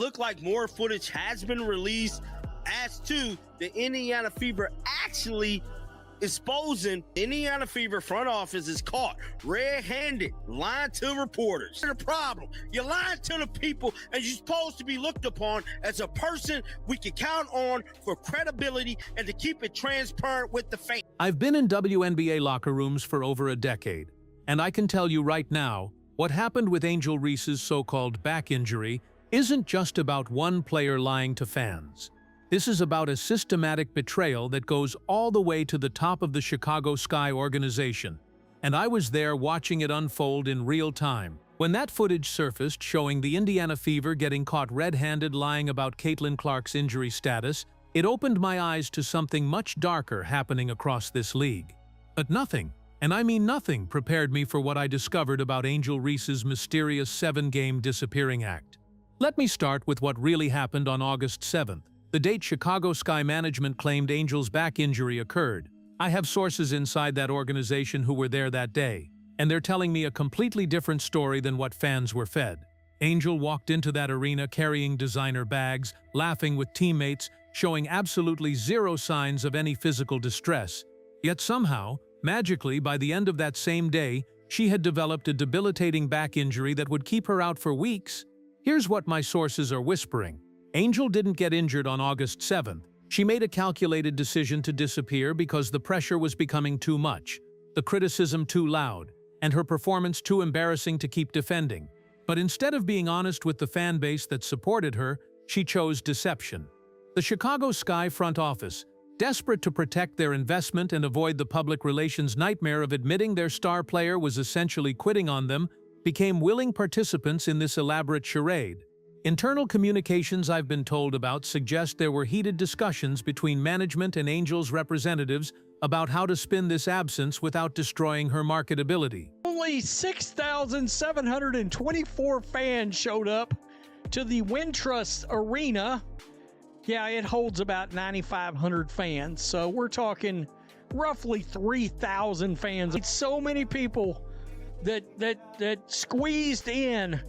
look like more footage has been released as to the Indiana Fever actually exposing Indiana Fever front office is caught red-handed, lying to reporters. The problem, you're lying to the people, and you're supposed to be looked upon as a person we can count on for credibility and to keep it transparent with the fans. I've been in WNBA locker rooms for over a decade, and I can tell you right now, what happened with Angel Reese's so-called back injury isn't just about one player lying to fans. This is about a systematic betrayal that goes all the way to the top of the Chicago Sky organization, and I was there watching it unfold in real time. When that footage surfaced showing the Indiana Fever getting caught red-handed lying about Caitlin Clark's injury status, it opened my eyes to something much darker happening across this league. But nothing, and I mean nothing, prepared me for what I discovered about Angel Reese's mysterious 7-game disappearing act. Let me start with what really happened on August 7th. The date Chicago Sky management claimed Angel's back injury occurred. I have sources inside that organization who were there that day, and they're telling me a completely different story than what fans were fed. Angel walked into that arena carrying designer bags, laughing with teammates, showing absolutely zero signs of any physical distress. Yet somehow, magically, by the end of that same day, she had developed a debilitating back injury that would keep her out for weeks. Here's what my sources are whispering. Angel didn't get injured on August 7th. She made a calculated decision to disappear because the pressure was becoming too much, the criticism too loud, and her performance too embarrassing to keep defending. But instead of being honest with the fan base that supported her, she chose deception. The Chicago Sky front office, desperate to protect their investment and avoid the public relations nightmare of admitting their star player was essentially quitting on them, became willing participants in this elaborate charade. Internal communications I've been told about suggest there were heated discussions between management and Angel's representatives about how to spin this absence without destroying her marketability. Only 6,724 fans showed up to the Wintrust Arena. Yeah, it holds about 9,500 fans, so we're talking roughly 3,000 fans. It's so many people that squeezed in.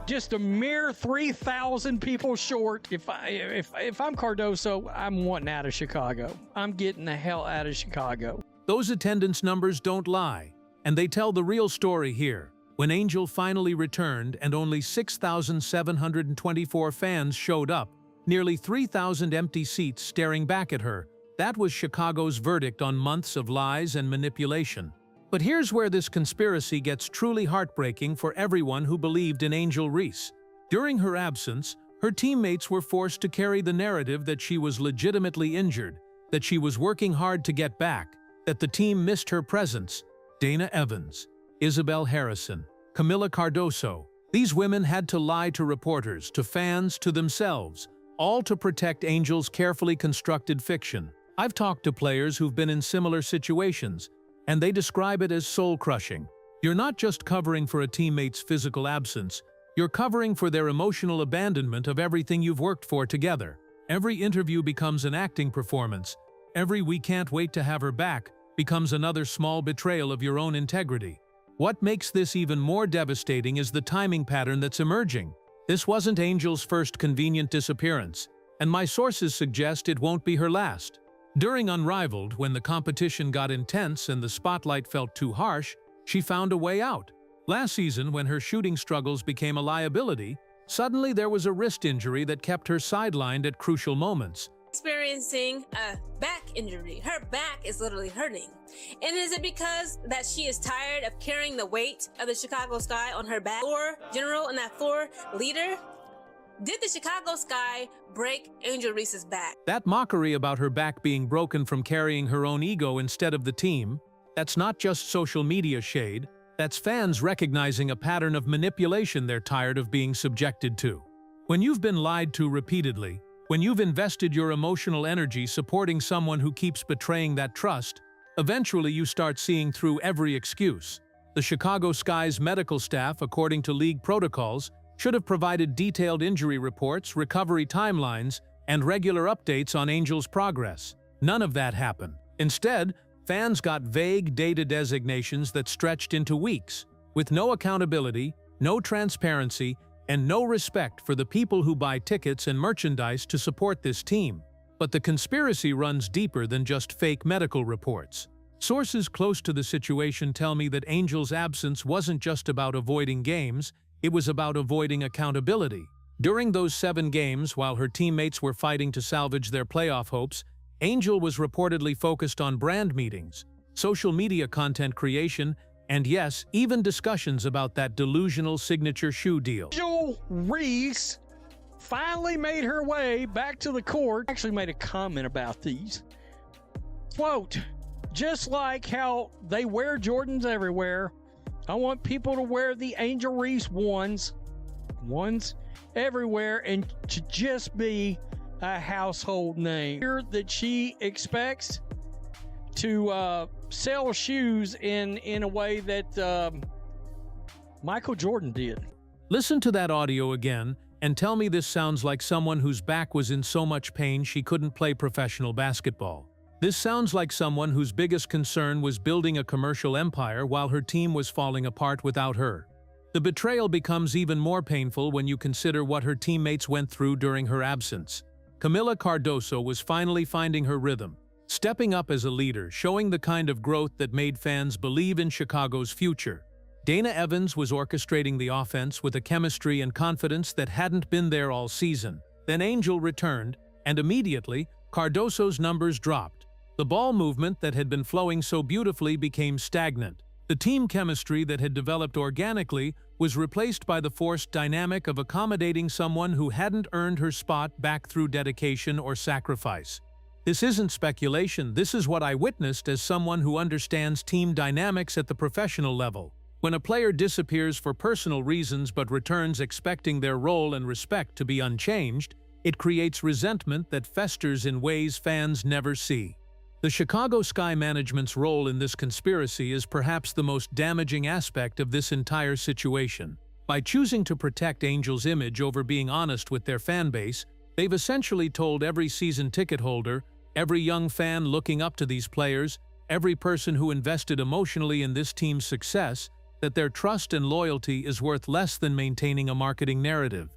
Just a mere 3,000 people short. If I'm Cardoso, I'm wanting out of Chicago. I'm getting the hell out of Chicago. Those attendance numbers don't lie, and they tell the real story here. When Angel finally returned and only 6,724 fans showed up, nearly 3,000 empty seats staring back at her, that was Chicago's verdict on months of lies and manipulation. But here's where this conspiracy gets truly heartbreaking for everyone who believed in Angel Reese. During her absence, her teammates were forced to carry the narrative that she was legitimately injured, that she was working hard to get back, that the team missed her presence. Dana Evans, Isabel Harrison, Camila Cardoso. These women had to lie to reporters, to fans, to themselves, all to protect Angel's carefully constructed fiction. I've talked to players who've been in similar situations, and they describe it as soul-crushing. You're not just covering for a teammate's physical absence, you're covering for their emotional abandonment of everything you've worked for together. Every interview becomes an acting performance. Every "we can't wait to have her back" becomes another small betrayal of your own integrity. What makes this even more devastating is the timing pattern that's emerging. This wasn't Angel's first convenient disappearance, and my sources suggest it won't be her last. During Unrivaled, when the competition got intense and the spotlight felt too harsh, she found a way out. Last season, when her shooting struggles became a liability, suddenly there was a wrist injury that kept her sidelined at crucial moments. Experiencing a back injury. Her back is literally hurting. And is it because that she is tired of carrying the weight of the Chicago Sky on her back? Floor general and that floor leader? Did the Chicago Sky break Angel Reese's back? That mockery about her back being broken from carrying her own ego instead of the team, that's not just social media shade, that's fans recognizing a pattern of manipulation they're tired of being subjected to. When you've been lied to repeatedly, when you've invested your emotional energy supporting someone who keeps betraying that trust, eventually you start seeing through every excuse. The Chicago Sky's medical staff, according to league protocols, should have provided detailed injury reports, recovery timelines, and regular updates on Angel's progress. None of that happened. Instead, fans got vague data designations that stretched into weeks. With no accountability, no transparency, and no respect for the people who buy tickets and merchandise to support this team. But the conspiracy runs deeper than just fake medical reports. Sources close to the situation tell me that Angel's absence wasn't just about avoiding games, it was about avoiding accountability. During those 7 games, while her teammates were fighting to salvage their playoff hopes, Angel was reportedly focused on brand meetings, social media content creation, and yes, even discussions about that delusional signature shoe deal. Angel Reese finally made her way back to the court. Actually made a comment about these. Quote, just like how they wear Jordans everywhere, I want people to wear the Angel Reese ones everywhere and to just be a household name. Here that she expects to sell shoes in a way that Michael Jordan did. Listen to that audio again and tell me this sounds like someone whose back was in so much pain she couldn't play professional basketball. This sounds like someone whose biggest concern was building a commercial empire while her team was falling apart without her. The betrayal becomes even more painful when you consider what her teammates went through during her absence. Camila Cardoso was finally finding her rhythm, stepping up as a leader, showing the kind of growth that made fans believe in Chicago's future. Dana Evans was orchestrating the offense with a chemistry and confidence that hadn't been there all season. Then Angel returned, and immediately, Cardoso's numbers dropped. The ball movement that had been flowing so beautifully became stagnant. The team chemistry that had developed organically was replaced by the forced dynamic of accommodating someone who hadn't earned her spot back through dedication or sacrifice. This isn't speculation, this is what I witnessed as someone who understands team dynamics at the professional level. When a player disappears for personal reasons but returns expecting their role and respect to be unchanged, it creates resentment that festers in ways fans never see. The Chicago Sky management's role in this conspiracy is perhaps the most damaging aspect of this entire situation. By choosing to protect Angel's image over being honest with their fan base, they've essentially told every season ticket holder, every young fan looking up to these players, every person who invested emotionally in this team's success, that their trust and loyalty is worth less than maintaining a marketing narrative.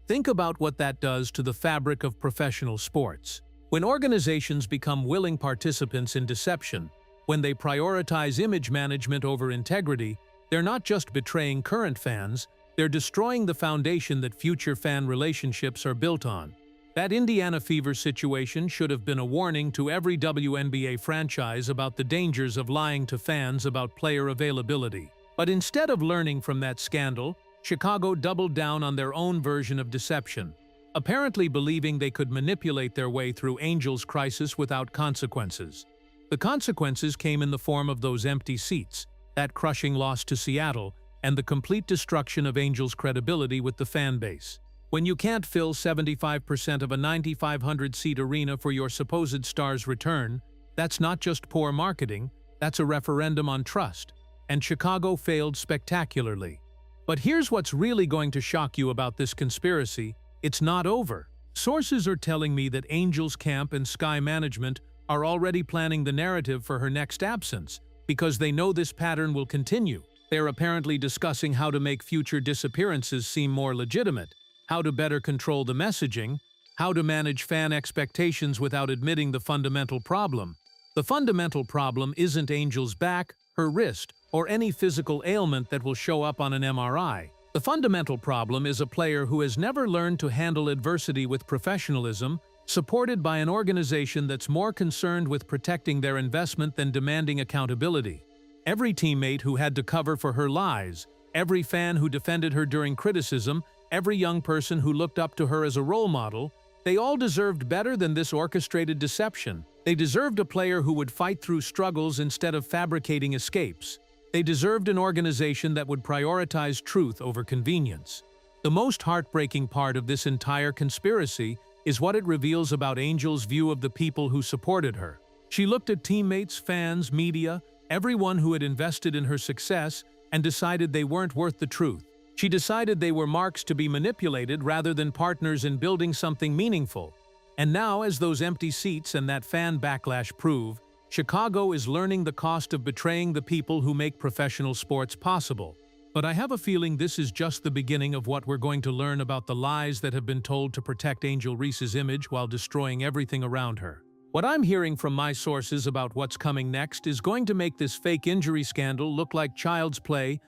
Think about what that does to the fabric of professional sports. When organizations become willing participants in deception, when they prioritize image management over integrity, they're not just betraying current fans, they're destroying the foundation that future fan relationships are built on. That Indiana Fever situation should have been a warning to every WNBA franchise about the dangers of lying to fans about player availability. But instead of learning from that scandal, Chicago doubled down on their own version of deception, apparently believing they could manipulate their way through Angel's crisis without consequences. The consequences came in the form of those empty seats, that crushing loss to Seattle, and the complete destruction of Angel's credibility with the fan base. When you can't fill 75% of a 9,500-seat arena for your supposed star's return, that's not just poor marketing, that's a referendum on trust. And Chicago failed spectacularly. But here's what's really going to shock you about this conspiracy. It's not over. Sources are telling me that Angel's camp and Sky management are already planning the narrative for her next absence, because they know this pattern will continue. They're apparently discussing how to make future disappearances seem more legitimate, how to better control the messaging, how to manage fan expectations without admitting the fundamental problem. The fundamental problem isn't Angel's back, her wrist, or any physical ailment that will show up on an MRI. The fundamental problem is a player who has never learned to handle adversity with professionalism, supported by an organization that's more concerned with protecting their investment than demanding accountability. Every teammate who had to cover for her lies, every fan who defended her during criticism, every young person who looked up to her as a role model, they all deserved better than this orchestrated deception. They deserved a player who would fight through struggles instead of fabricating escapes. They deserved an organization that would prioritize truth over convenience. The most heartbreaking part of this entire conspiracy is what it reveals about Angel's view of the people who supported her. She looked at teammates, fans, media, everyone who had invested in her success, and decided they weren't worth the truth. She decided they were marks to be manipulated rather than partners in building something meaningful. And now, as those empty seats and that fan backlash prove, Chicago is learning the cost of betraying the people who make professional sports possible. But I have a feeling this is just the beginning of what we're going to learn about the lies that have been told to protect Angel Reese's image while destroying everything around her. What I'm hearing from my sources about what's coming next is going to make this fake injury scandal look like child's play